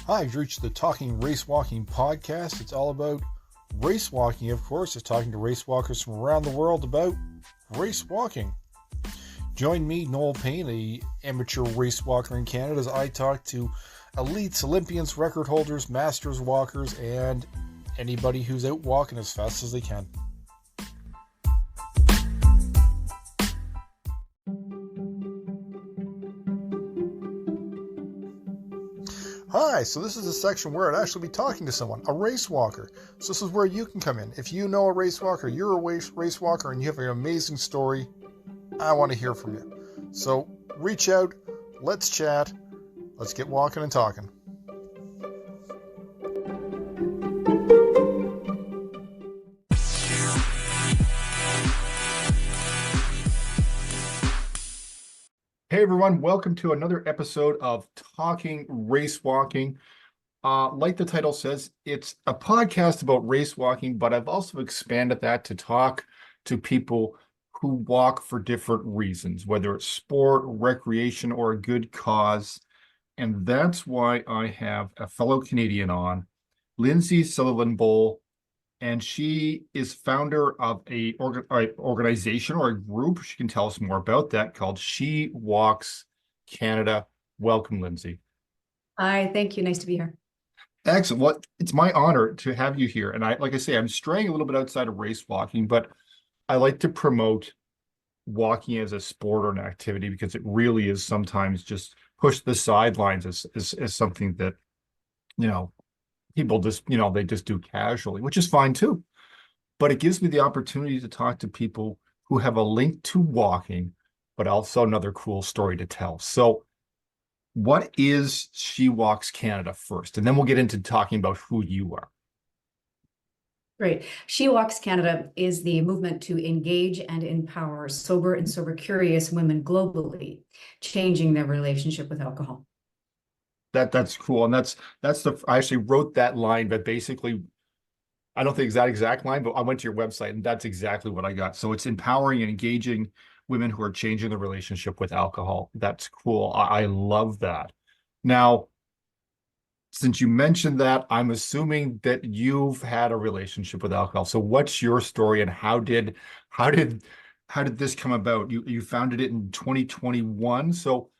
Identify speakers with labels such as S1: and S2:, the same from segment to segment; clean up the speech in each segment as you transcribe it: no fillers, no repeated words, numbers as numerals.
S1: Hi, you've reached the Talking Racewalking podcast. It's all about racewalking, of course. It's talking to racewalkers from around the world about racewalking. Join me, Noel Payne, a amateur racewalker in Canada, as I talk to elites, Olympians, record holders, masters walkers, and anybody who's out walking as fast as they can. Hi, so this is a section where I'd actually be talking to someone, a race walker. So this is where you can come in. If you know a race walker, you're a race walker, and you have an amazing story, I want to hear from you. So reach out, let's chat, let's get walking and talking. Hey everyone, welcome to another episode of Talking Racewalking. Like the title says, it's a podcast about racewalking, but I've also expanded that to talk to people who walk for different reasons, whether it's sport, recreation, or a good cause. And that's why I have a fellow Canadian on, Lindsay Sutherland Boal, and she is founder of a organization or a group. She can tell us more about that, called She Walks Canada. Welcome, Lindsay.
S2: Hi, thank you. Nice to be here.
S1: Excellent. Well, it's my honor to have you here. And like I say, I'm straying a little bit outside of race walking, but I like to promote walking as a sport or an activity because it really is sometimes just pushed to the sidelines as something that, people just, they just do casually, which is fine too. But it gives me the opportunity to talk to people who have a link to walking, but also another cool story to tell. So what is She Walks Canada first? And then we'll get into talking about who you are.
S2: Great. She Walks Canada is the movement to engage and empower sober and sober curious women globally, changing their relationship with alcohol.
S1: That's cool. And I actually wrote that line, but basically I don't think that exact line, but I went to your website and that's exactly what I got. So it's empowering and engaging women who are changing their relationship with alcohol. That's cool. I love that. Now, since you mentioned that, I'm assuming that you've had a relationship with alcohol. So what's your story and how did this come about? You founded it in 2021. So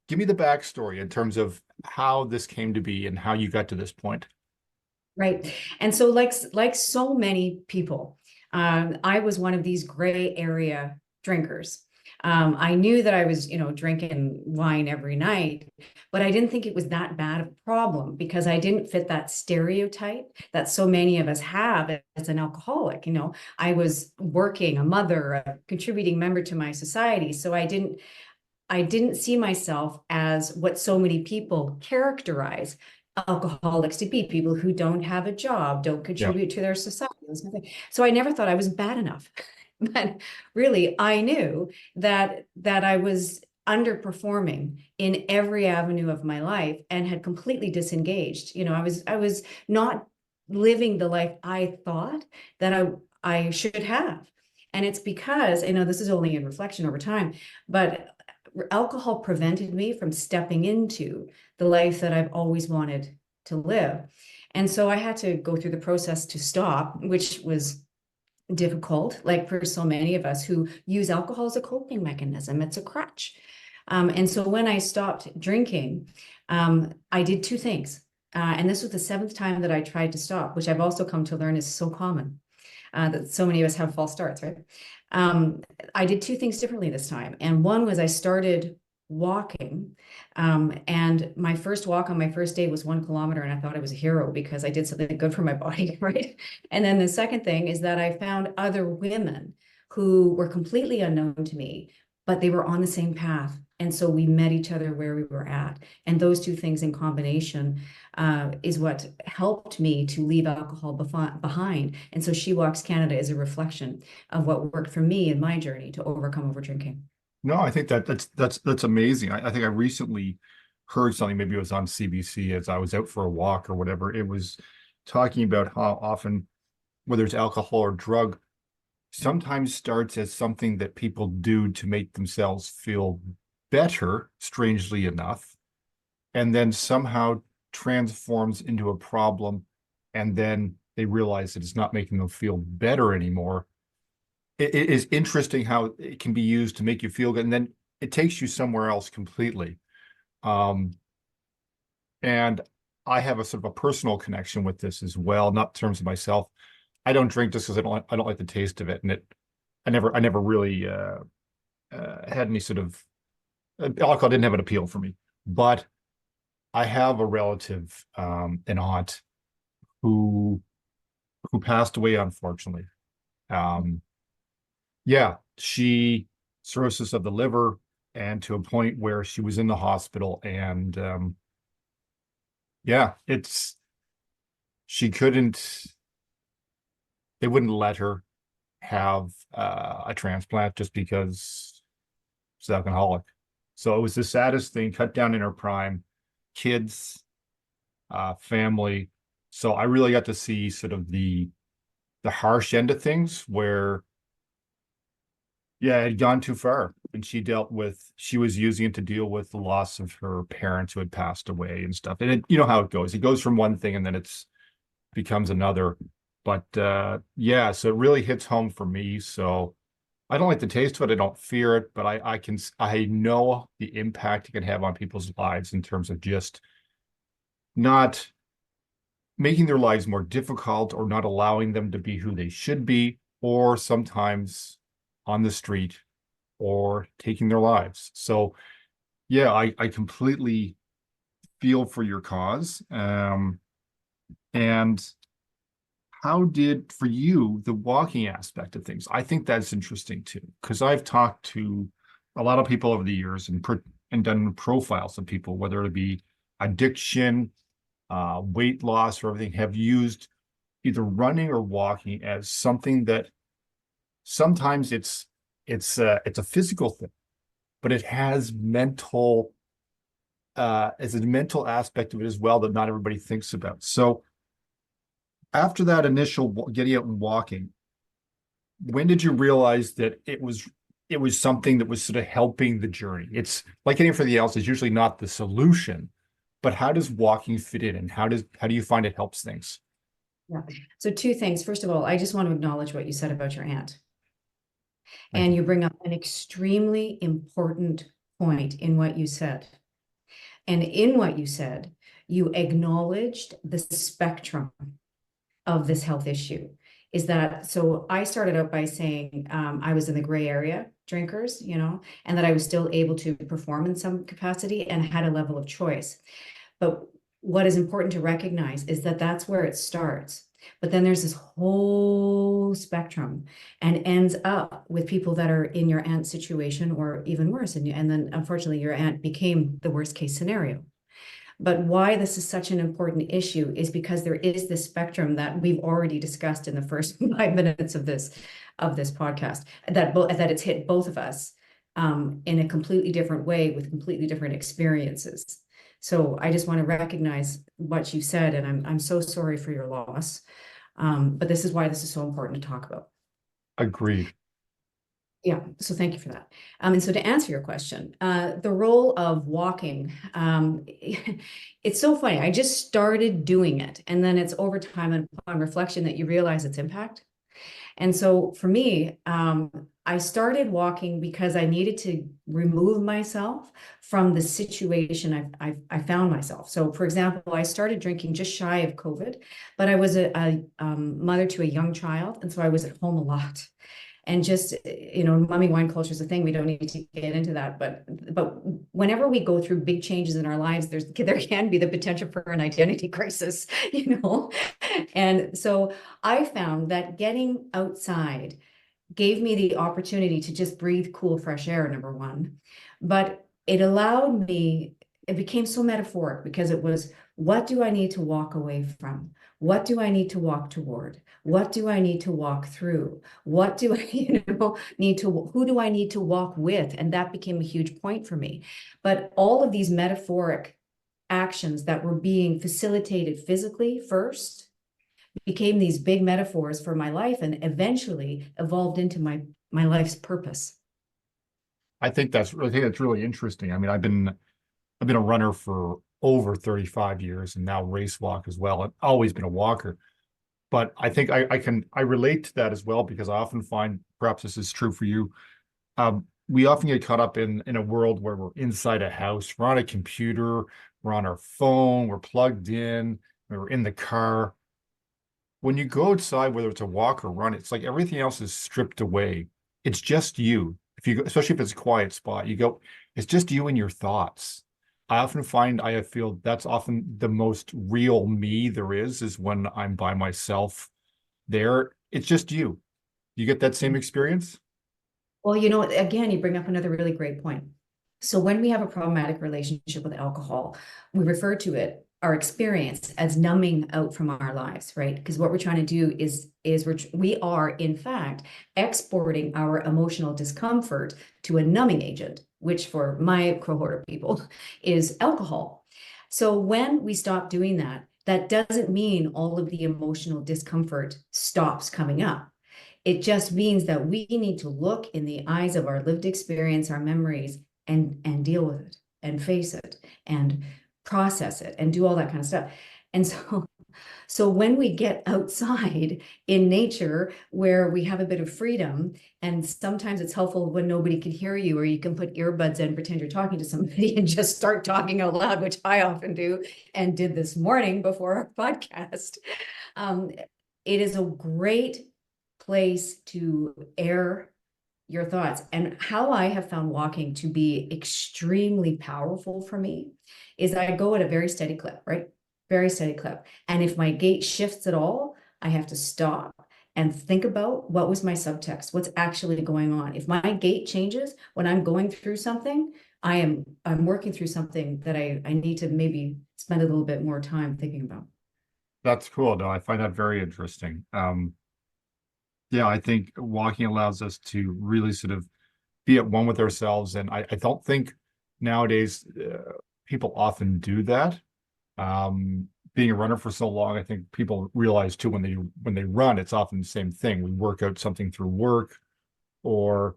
S1: give me the backstory in terms of how this came to be and how you got to this point.
S2: Right. And so like so many people, I was one of these gray area drinkers. I knew that I was, drinking wine every night, but I didn't think it was that bad of a problem because I didn't fit that stereotype that so many of us have as an alcoholic. I was working, a mother, a contributing member to my society. So I didn't see myself as what so many people characterize alcoholics to be, people who don't have a job, don't contribute to their society. So I never thought I was bad enough. But really, I knew that I was underperforming in every avenue of my life and had completely disengaged. I was not living the life I thought that I should have. And it's because, I know this is only in reflection over time, but alcohol prevented me from stepping into the life that I've always wanted to live. And so I had to go through the process to stop, which was difficult, like for so many of us who use alcohol as a coping mechanism. It's a crutch. And so when I stopped drinking, I did two things. And this was the seventh time that I tried to stop, which I've also come to learn is so common, that so many of us have false starts, right? I did two things differently this time. And one was I started walking. And my first walk on my first day was 1 kilometer. And I thought I was a hero because I did something good for my body, right? And then the second thing is that I found other women who were completely unknown to me, but they were on the same path. And so we met each other where we were at. And those two things in combination is what helped me to leave alcohol behind. And so She Walks Canada is a reflection of what worked for me in my journey to overcome overdrinking.
S1: No, I think that's amazing. I think I recently heard something, maybe it was on CBC as I was out for a walk or whatever. It was talking about how often, whether it's alcohol or drug, sometimes starts as something that people do to make themselves feel better, strangely enough, and then somehow transforms into a problem, and then they realize that it's not making them feel better anymore. It is interesting how it can be used to make you feel good, and then it takes you somewhere else completely. Um, and I have a sort of a personal connection with this as well, not in terms of myself. I don't drink just because I don't like the taste of it, and I never really had any sort of alcohol didn't have an appeal for me. But I have a relative, an aunt who passed away unfortunately. Um, yeah, she cirrhosis of the liver, and to a point where she was in the hospital, and yeah, it's she couldn't. They wouldn't let her have a transplant just because she's alcoholic. So it was the saddest thing. Cut down in her prime, kids, family. So I really got to see sort of the harsh end of things where, yeah, it had gone too far. And she was using it to deal with the loss of her parents who had passed away and stuff. And you know how it goes. It goes from one thing and then it's becomes another. But yeah, so it really hits home for me. So I don't like the taste of it. I don't fear it, but I know the impact it can have on people's lives in terms of just not making their lives more difficult or not allowing them to be who they should be, or sometimes on the street or taking their lives. So yeah, I completely feel for your cause. And how did for you the walking aspect of things? I think that's interesting too, because I've talked to a lot of people over the years and done profiles of people, whether it be addiction, weight loss, or everything, have used either running or walking as something that sometimes it's a physical thing, but it has mental as a mental aspect of it as well that not everybody thinks about. So after that initial getting out and walking, when did you realize that it was something that was sort of helping the journey? It's like anything else, is usually not the solution, but how does walking fit in, and how do you find it helps things?
S2: Yeah. So two things. First of all, I just want to acknowledge what you said about your aunt.
S1: Thank
S2: And
S1: you.
S2: you bring up an extremely important point in what you said. And in what you said, you acknowledged the spectrum of this health issue. Is that so? I started out by saying I was in the gray area drinkers, and that I was still able to perform in some capacity and had a level of choice. But what is important to recognize is that that's where it starts. But then there's this whole spectrum and ends up with people that are in your aunt's situation or even worse. And then unfortunately, your aunt became the worst case scenario. But why this is such an important issue is because there is this spectrum that we've already discussed in the first 5 minutes of this podcast, that it's hit both of us in a completely different way with completely different experiences. So I just want to recognize what you said, and I'm so sorry for your loss. But this is why this is so important to talk about.
S1: Agreed.
S2: Yeah, so thank you for that. And so to answer your question, the role of walking, it's so funny. I just started doing it, and then it's over time and upon reflection that you realize its impact. And so for me, I started walking because I needed to remove myself from the situation I found myself. So, for example, I started drinking just shy of COVID, but I was a mother to a young child, and so I was at home a lot. And just, mummy wine culture is a thing. We don't need to get into that, but whenever we go through big changes in our lives, there can be the potential for an identity crisis, And so I found that getting outside gave me the opportunity to just breathe cool, fresh air, number one. But it became so metaphoric because it was, what do I need to walk away from? What do I need to walk toward? What do I need to walk through? What do I, who do I need to walk with? And that became a huge point for me. But all of these metaphoric actions that were being facilitated physically first became these big metaphors for my life and eventually evolved into my life's purpose.
S1: I think that's really interesting. I mean, I've been a runner for over 35 years and now race walk as well. I've always been a walker. But I think I relate to that as well because I often find, perhaps this is true for you, we often get caught up in a world where we're inside a house, we're on a computer, we're on our phone, we're plugged in, we're in the car. When you go outside, whether it's a walk or run, it's like everything else is stripped away. It's just you. If you go, especially if it's a quiet spot, you go, it's just you and your thoughts. I often find I feel that's often the most real me there is when I'm by myself there. It's just you. You get that same experience?
S2: Well, again, you bring up another really great point. So when we have a problematic relationship with alcohol, we refer to it, our experience, as numbing out from our lives, right? Because what we're trying to do is we are in fact exporting our emotional discomfort to a numbing agent, which for my cohort of people is alcohol. So when we stop doing that, that doesn't mean all of the emotional discomfort stops coming up. It just means that we need to look in the eyes of our lived experience, our memories, and deal with it and face it and process it and do all that kind of stuff. And so when we get outside in nature where we have a bit of freedom, and sometimes it's helpful when nobody can hear you, or you can put earbuds in, pretend you're talking to somebody and just start talking out loud, which I often do and did this morning before our podcast. It is a great place to air your thoughts. And how I have found walking to be extremely powerful for me is I go at a very steady clip, right? Very steady clip. And if my gait shifts at all, I have to stop and think about what was my subtext, what's actually going on. If my gait changes when I'm going through something, I'm working through something that I need to maybe spend a little bit more time thinking about.
S1: That's cool. No, I find that very interesting. Yeah, I think walking allows us to really sort of be at one with ourselves. And I don't think nowadays people often do that. Being a runner for so long, I think people realize too when they run, it's often the same thing. We work out something through work, or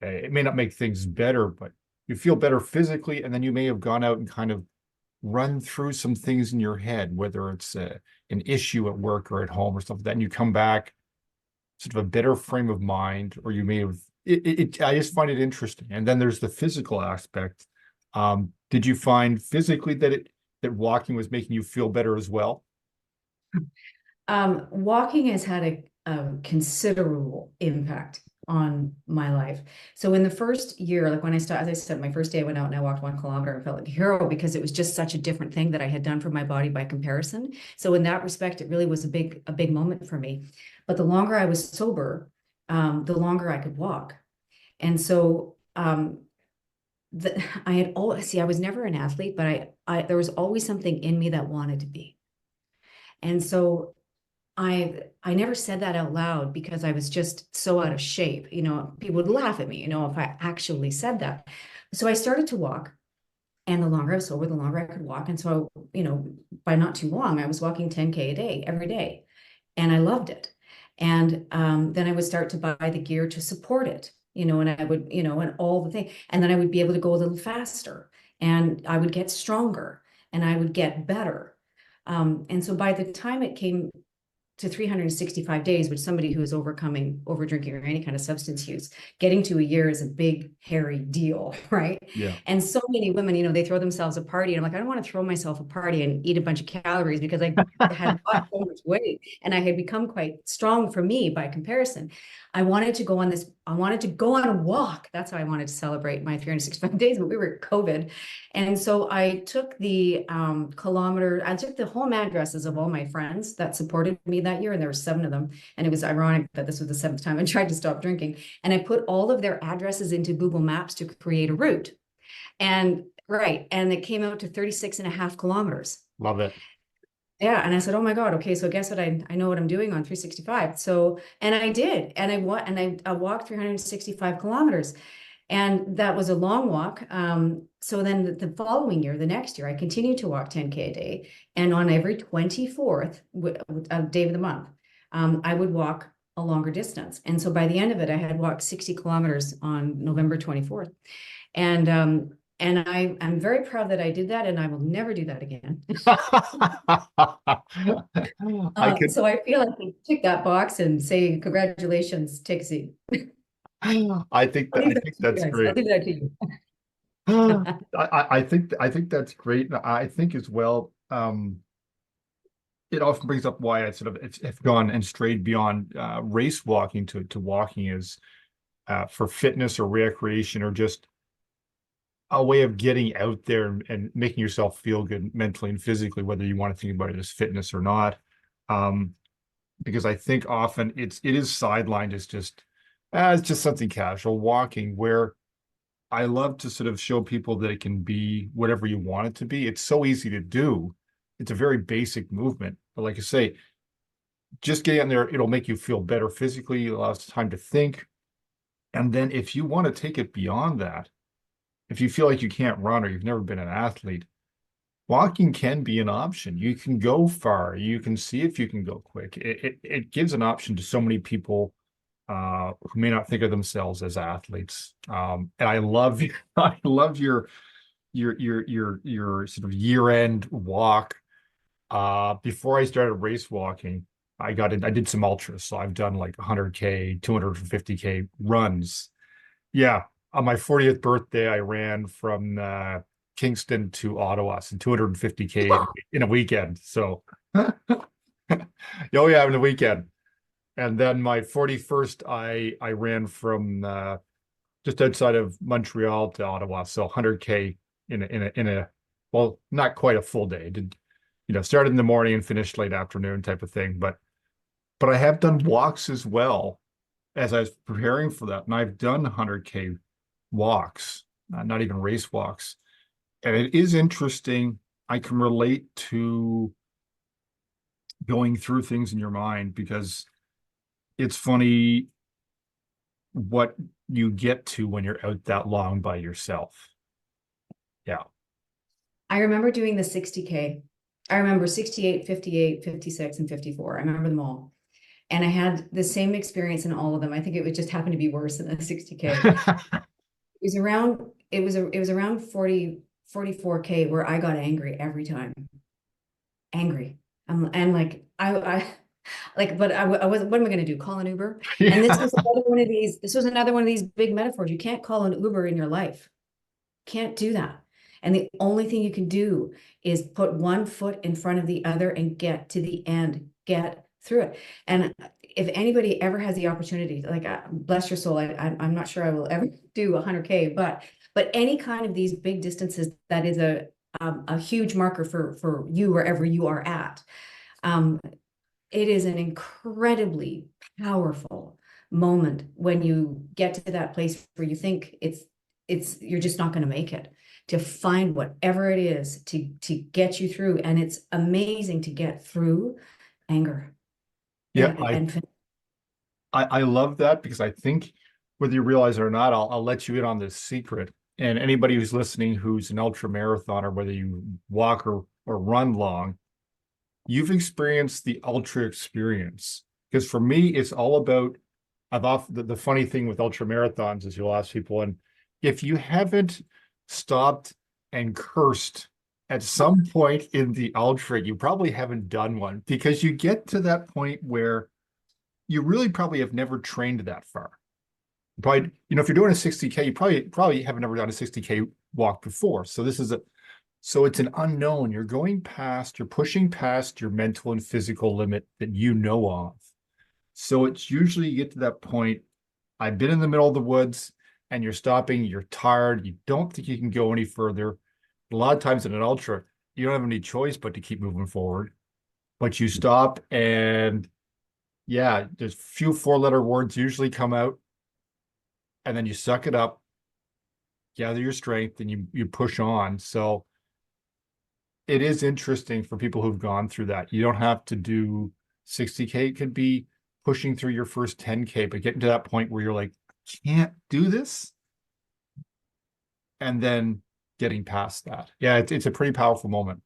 S1: it may not make things better, but you feel better physically, and then you may have gone out and kind of run through some things in your head, whether it's an issue at work or at home or stuff like that, and you come back sort of a better frame of mind, or you may have I just find it interesting. And then there's the physical aspect. Did you find physically that walking was making you feel better as well?
S2: Walking has had a considerable impact on my life. So in the first year, like when I started, as I said, my first day I went out and I walked 1 kilometer and felt like a hero because it was just such a different thing that I had done for my body by comparison. So in that respect, it really was a big moment for me. But the longer I was sober, the longer I could walk. And so I had always, see, I was never an athlete, but there was always something in me that wanted to be. And so I never said that out loud because I was just so out of shape. People would laugh at me, if I actually said that. So I started to walk, and the longer I was sober, the longer I could walk. And so, by not too long, I was walking 10K a day, every day, and I loved it. And then I would start to buy the gear to support it, and I would, and all the things. And then I would be able to go a little faster, and I would get stronger, and I would get better. And so by the time it came to 365 days, which somebody who is overcoming over drinking or any kind of substance use, getting to a year is a big, hairy deal, right?
S1: Yeah.
S2: And so many women, they throw themselves a party. And I'm like, I don't want to throw myself a party and eat a bunch of calories because I had lost so much weight and I had become quite strong for me by comparison. I wanted to go on a walk. That's how I wanted to celebrate my 365 days, but we were at COVID. And so I took the I took the home addresses of all my friends that supported me that year, and there were 7 of them. And it was ironic that this was the 7th time I tried to stop drinking. And I put all of their addresses into Google Maps to create a route. And it came out to 36.5 kilometers.
S1: Love it.
S2: Yeah. And I said, oh my God, okay, so guess what? I know what I'm doing on 365. So, and I did, and I walked 365 kilometers. And that was a long walk. So then the following year, the next year, I continued to walk 10K a day. And on every 24th day of the month, I would walk a longer distance. And so by the end of it, I had walked 60 kilometers on November 24th. And And I'm very proud that I did that, and I will never do that again.
S1: I could,
S2: So I feel like I tick that box and say, congratulations, take a seat. I'll
S1: I
S2: leave that
S1: think
S2: to you
S1: that's
S2: guys. I'll
S1: great.
S2: leave that to you.
S1: I think that's great. I think as well, it often brings up why I sort of have gone and strayed beyond race walking to walking is for fitness or recreation or just a way of getting out there and making yourself feel good mentally and physically, whether you want to think about it as fitness or not. Um, because I think often it is sidelined as just it's just something casual walking where I love to sort of show people that it can be whatever you want it to be. It's so easy to do. It's a very basic movement. But like I say, just getting in there, it'll make you feel better physically, it allows time to think. And then if you want to take it beyond that, if you feel like you can't run or you've never been an athlete, walking can be an option. You can go far. You can see if you can go quick. It gives an option to so many people who may not think of themselves as athletes. And I love I love your sort of year-end walk. Before I started race walking, I did some ultras. So I've done like 100K, 250K runs. Yeah. On my 40th birthday, I ran from Kingston to Ottawa, so 250K in a weekend. So, oh yeah, in a weekend. And then my 41st, I ran from just outside of Montreal to Ottawa, so 100K in a well, not quite a full day. Did started in the morning and finished late afternoon type of thing. But I have done walks as well as I was preparing for that, and I've done 100K walks, not even race walks. And it is interesting. I can relate to going through things in your mind because it's funny what you get to when you're out that long by yourself. Yeah.
S2: I remember doing the 60K. I remember 68, 58, 56, and 54. I remember them all. And I had the same experience in all of them. I think it would just happen to be worse than the 60K. It was around 40, 44K where I got angry every time. Angry. And like I like, but I was, what am I going to do? Call an Uber? And
S1: Yeah.
S2: this was another one of these big metaphors. You can't call an Uber in your life. Can't do that. And the only thing you can do is put one foot in front of the other and get to the end, get through it. And if anybody ever has the opportunity, like bless your soul, I'm not sure I will ever do 100K, but any kind of these big distances, that is a huge marker for you wherever you are at. Um, it is an incredibly powerful moment when you get to that place where you think you're just not going to make it, to find whatever it is to get you through. And it's amazing to get through anger.
S1: Yeah,
S2: And
S1: I love that because I think whether you realize it or not, I'll let you in on this secret. And anybody who's listening who's an ultra marathoner, whether you walk or run long, you've experienced the ultra experience. Because for me, it's all about I've often the funny thing with ultra marathons is you'll ask people, and if you haven't stopped and cursed at some point in the ultra, you probably haven't done one because you get to that point where you really probably have never trained that far. Probably, if you're doing a 60K, you probably haven't ever done a 60K walk before. So it's an unknown. You're pushing past your mental and physical limit that you know of. So it's usually you get to that point. I've been in the middle of the woods and you're stopping, you're tired, you don't think you can go any further. A lot of times in an ultra, you don't have any choice but to keep moving forward. But you stop and yeah, there's few four-letter words usually come out, and then you suck it up, gather your strength, and you push on. So it is interesting for people who've gone through that. You don't have to do 60K. It could be pushing through your first 10K, but getting to that point where you're like, can't do this, and then getting past that. Yeah, it's a pretty powerful moment.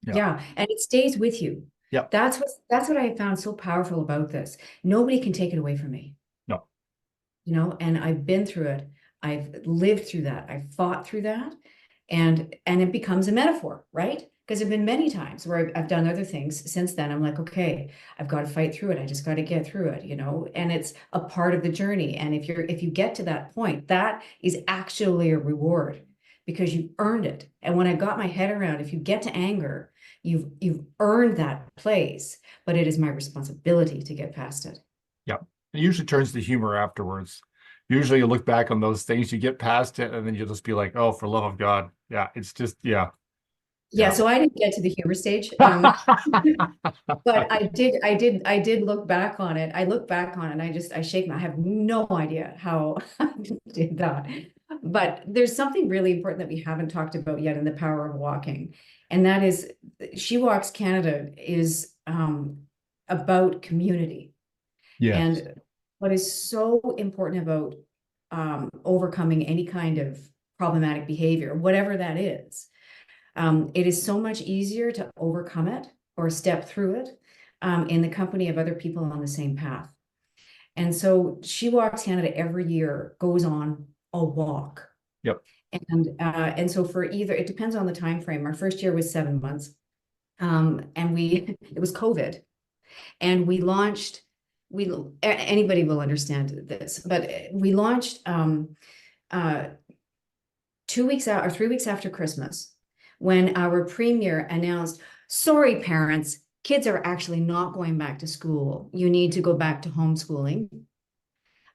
S1: Yeah.
S2: yeah, and it stays with you.
S1: Yeah.
S2: That's what I found so powerful about this. Nobody can take it away from me,
S1: No.
S2: and I've been through it. I've lived through that. I've fought through that, and it becomes a metaphor, right? Because there've been many times where I've done other things since then. I'm like, okay, I've got to fight through it. I just got to get through it, and it's a part of the journey. And if you get to that point, that is actually a reward because you earned it. And when I got my head around, if you get to anger, you've earned that place, but it is my responsibility to get past it.
S1: Yeah. It usually turns to humor afterwards. Usually you look back on those things, you get past it, and then you'll just be like, oh, for love of God. Yeah, it's just, yeah,
S2: Yeah,
S1: yeah.
S2: so I didn't get to the humor stage. But I did look back on it. I look back on it and I shake my, I have no idea how I did that. But there's something really important that we haven't talked about yet in the power of walking. And that is She Walks Canada is about community.
S1: Yes.
S2: And what is so important about overcoming any kind of problematic behavior, whatever that is, it is so much easier to overcome it or step through it in the company of other people on the same path. And so She Walks Canada every year goes on a walk.
S1: Yep.
S2: And so for either, it depends on the time frame. Our first year was 7 months. And it was COVID. And we launched, anybody will understand this, but we launched uh 2 weeks out or 3 weeks after Christmas, when our premier announced, sorry, parents, kids are actually not going back to school. You need to go back to homeschooling.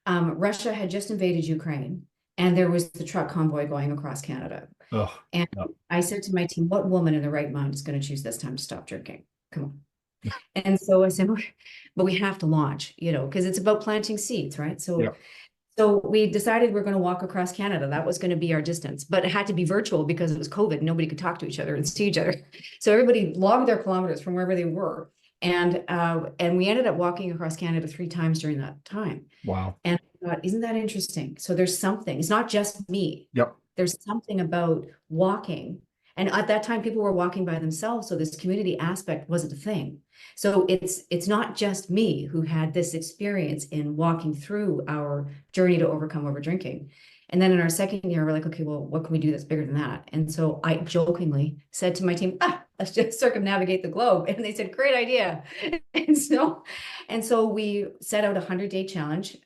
S2: Russia had just invaded Ukraine, and there was the truck convoy going across Canada.
S1: Ugh.
S2: And
S1: Yep.
S2: I said to my team, what woman in the right mind is going to choose this time to stop drinking? Come on. And so I said, but we have to launch, because it's about planting seeds, right? So
S1: Yep.
S2: so we decided we're going to walk across Canada. That was going to be our distance, but it had to be virtual because it was COVID. Nobody could talk to each other and see each other. So everybody logged their kilometers from wherever they were. And we ended up walking across Canada 3 times during that time.
S1: Wow.
S2: And I thought, isn't that interesting? So there's something, it's not just me.
S1: Yep.
S2: There's something about walking. And at that time, people were walking by themselves. So this community aspect wasn't a thing. So it's not just me who had this experience in walking through our journey to overcome over drinking. And then in our second year, we're like, okay, well, what can we do that's bigger than that? And so I jokingly said to my team, let's just circumnavigate the globe. And they said, great idea. And so, and so we set out a 100-day challenge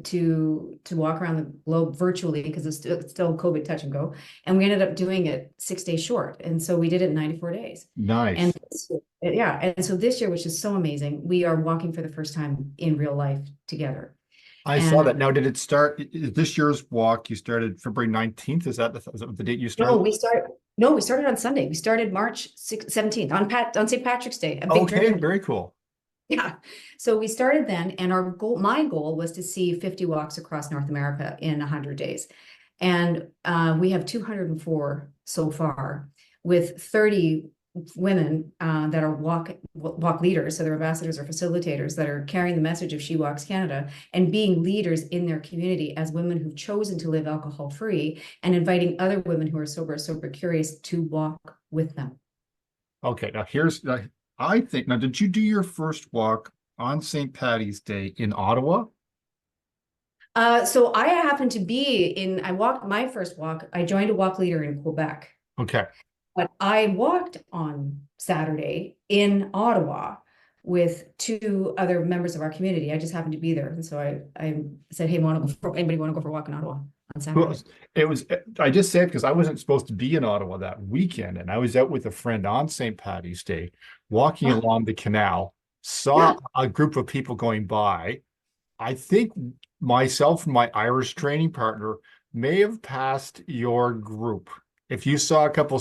S2: to walk around the globe virtually because it's still COVID touch and go. And we ended up doing it 6 days short. And so we did it in 94 days.
S1: Nice.
S2: And yeah, and so this year, which is so amazing, we are walking for the first time in real life together.
S1: I saw
S2: And
S1: that. Now, did it start this year's walk? You started February 19th. Is that the date you
S2: no,
S1: started?
S2: we started on Sunday. We started March 17th on St. Patrick's Day, a big
S1: Okay,
S2: drinking.
S1: very cool.
S2: Yeah. So we started then, and my goal was to see 50 walks across North America in 100 days. And we have 204 so far, with 30 women that are walk leaders. So they're ambassadors or facilitators that are carrying the message of She Walks Canada and being leaders in their community as women who've chosen to live alcohol free, and inviting other women who are sober curious to walk with them.
S1: Okay, now now, did you do your first walk on St. Patty's Day in Ottawa?
S2: So I happened to I walked my first walk. I joined a walk leader in Quebec.
S1: Okay.
S2: But I walked on Saturday in Ottawa with 2 other members of our community. I just happened to be there. And so I said, hey, anybody want to go for a walk in Ottawa on Saturday?
S1: I just said because I wasn't supposed to be in Ottawa that weekend, and I was out with a friend on St. Patty's Day, walking
S2: Oh,
S1: along the canal, saw
S2: yeah.
S1: a group of people going by. I think myself and my Irish training partner may have passed your group. If you saw a couple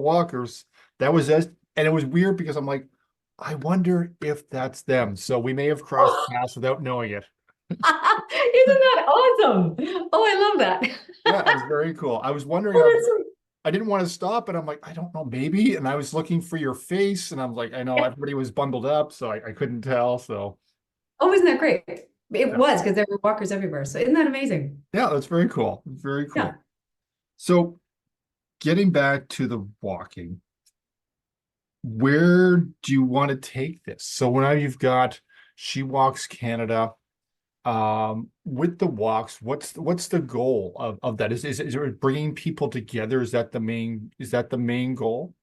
S1: walkers, that was us. And it was weird because I'm like, I wonder if that's them. So we may have crossed paths without knowing it.
S2: Isn't that awesome? Oh, I love
S1: Yeah, it was
S2: that.
S1: very cool. I was wondering,
S2: Oh, that's so
S1: I didn't want to stop, and I'm like, I don't know, maybe. And I was looking for your face, and I'm like, I know everybody was bundled up, so I couldn't tell. So
S2: Oh, isn't that great? It
S1: yeah,
S2: was because there were walkers everywhere. So isn't that amazing?
S1: yeah, that's very cool. Very
S2: Yeah.
S1: cool. So getting back to the walking, where do you want to take this? So now you've got She Walks Canada. With the walks, what's the goal of that? Is it bringing people together? Is that the main goal?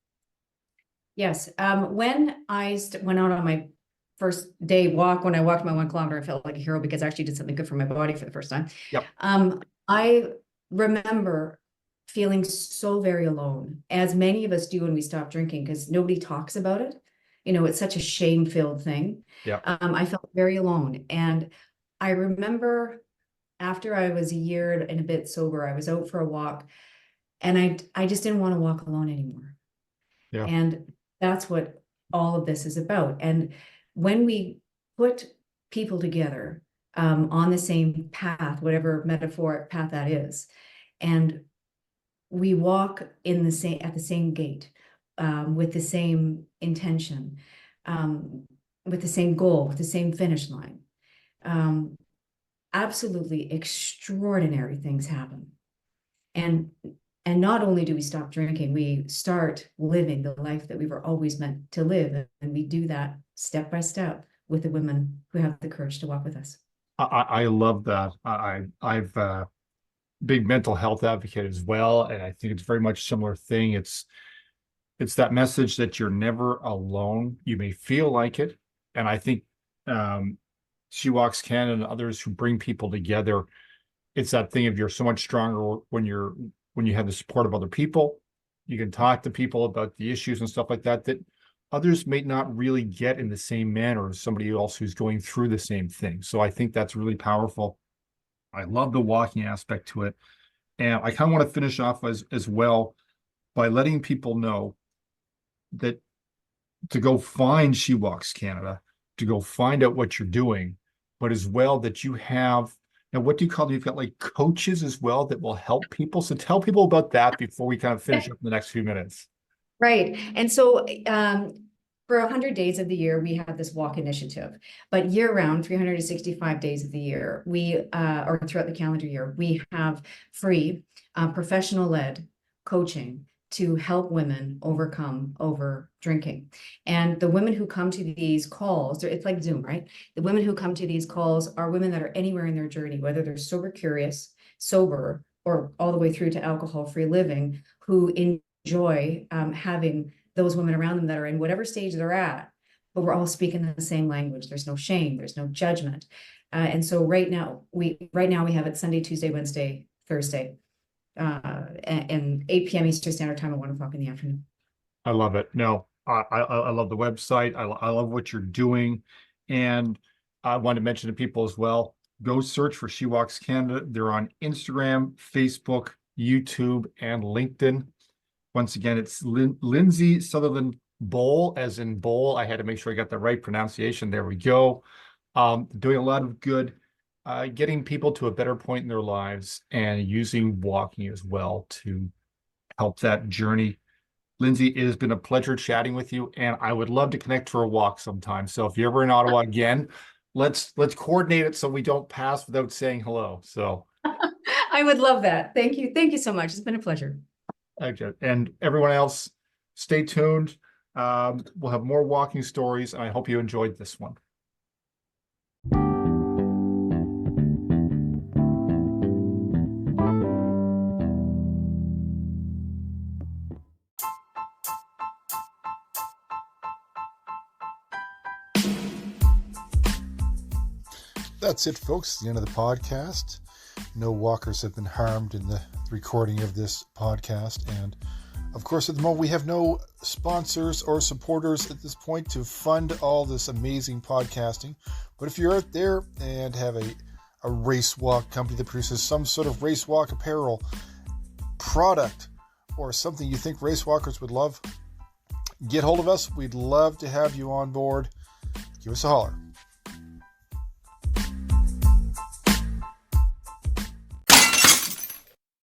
S2: Yes. When I went out on my first day walk, when I walked my 1 kilometer, I felt like a hero because I actually did something good for my body for the first time.
S1: Yep.
S2: I remember feeling so very alone, as many of us do when we stop drinking, because nobody talks about it. It's such a shame-filled thing.
S1: Yeah.
S2: I felt very alone. And I remember after I was a year and a bit sober, I was out for a walk and I just didn't want to walk alone anymore.
S1: Yeah.
S2: And that's what all of this is about. And when we put people together on the same path, whatever metaphoric path that is, and we walk at the same gate, with the same intention, with the same goal, with the same finish line, um, absolutely extraordinary things happen. And not only do we stop drinking, we start living the life that we were always meant to live. And we do that step by step with the women who have the courage to walk with us.
S1: I love that. I've big mental health advocate as well, and I think it's very much similar thing. It's that message that you're never alone. You may feel like it, and I think She Walks Canada and others who bring people together. It's that thing of you're so much stronger when you have the support of other people. You can talk to people about the issues and stuff like that others may not really get in the same manner as somebody else who's going through the same thing. So I think that's really powerful. I love the walking aspect to it. And I kind of want to finish off as well by letting people know that to go find She Walks Canada, to go find out what you're doing, but as well that you have now, what do you call it? You've got like coaches as well that will help people. So tell people about that before we kind of finish up in the next few minutes.
S2: Right. And so for 100 days of the year, we have this walk initiative, but year round, 365 days of the year, or throughout the calendar year, we have free professional led coaching to help women overcome over drinking. And the women who come to these calls, it's like Zoom, right? The women who come to these calls are women that are anywhere in their journey, whether they're sober curious, sober, or all the way through to alcohol-free living, who enjoy having those women around them that are in whatever stage they're at, but we're all speaking the same language. There's no shame, there's no judgment. And so right now we have it Sunday, Tuesday, Wednesday, Thursday, and 8 p.m. Eastern Standard Time at 1 o'clock in the afternoon.
S1: I love it. No, I love the website. I love what you're doing. And I want to mention to people as well, go search for She Walks Canada. They're on Instagram, Facebook, YouTube, and LinkedIn. Once again, it's Lindsay Sutherland Boal, as in bowl. I had to make sure I got the right pronunciation. There we go. Doing a lot of good, getting people to a better point in their lives and using walking as well to help that journey. Lindsay, it has been a pleasure chatting with you, and I would love to connect for a walk sometime. So if you're ever in Ottawa again, let's coordinate it so we don't pass without saying hello. So
S2: I would love that. Thank you. Thank you so much. It's been a pleasure.
S1: okay. And everyone else, stay tuned. We'll have more walking stories, and I hope you enjoyed this one. That's it, folks. The end of the podcast. No walkers have been harmed in the recording of this podcast. And of course, at the moment, we have no sponsors or supporters at this point to fund all this amazing podcasting. But if you're out there and have a race walk company that produces some sort of race walk apparel product or something you think race walkers would love, get hold of us. We'd love to have you on board. Give us a holler.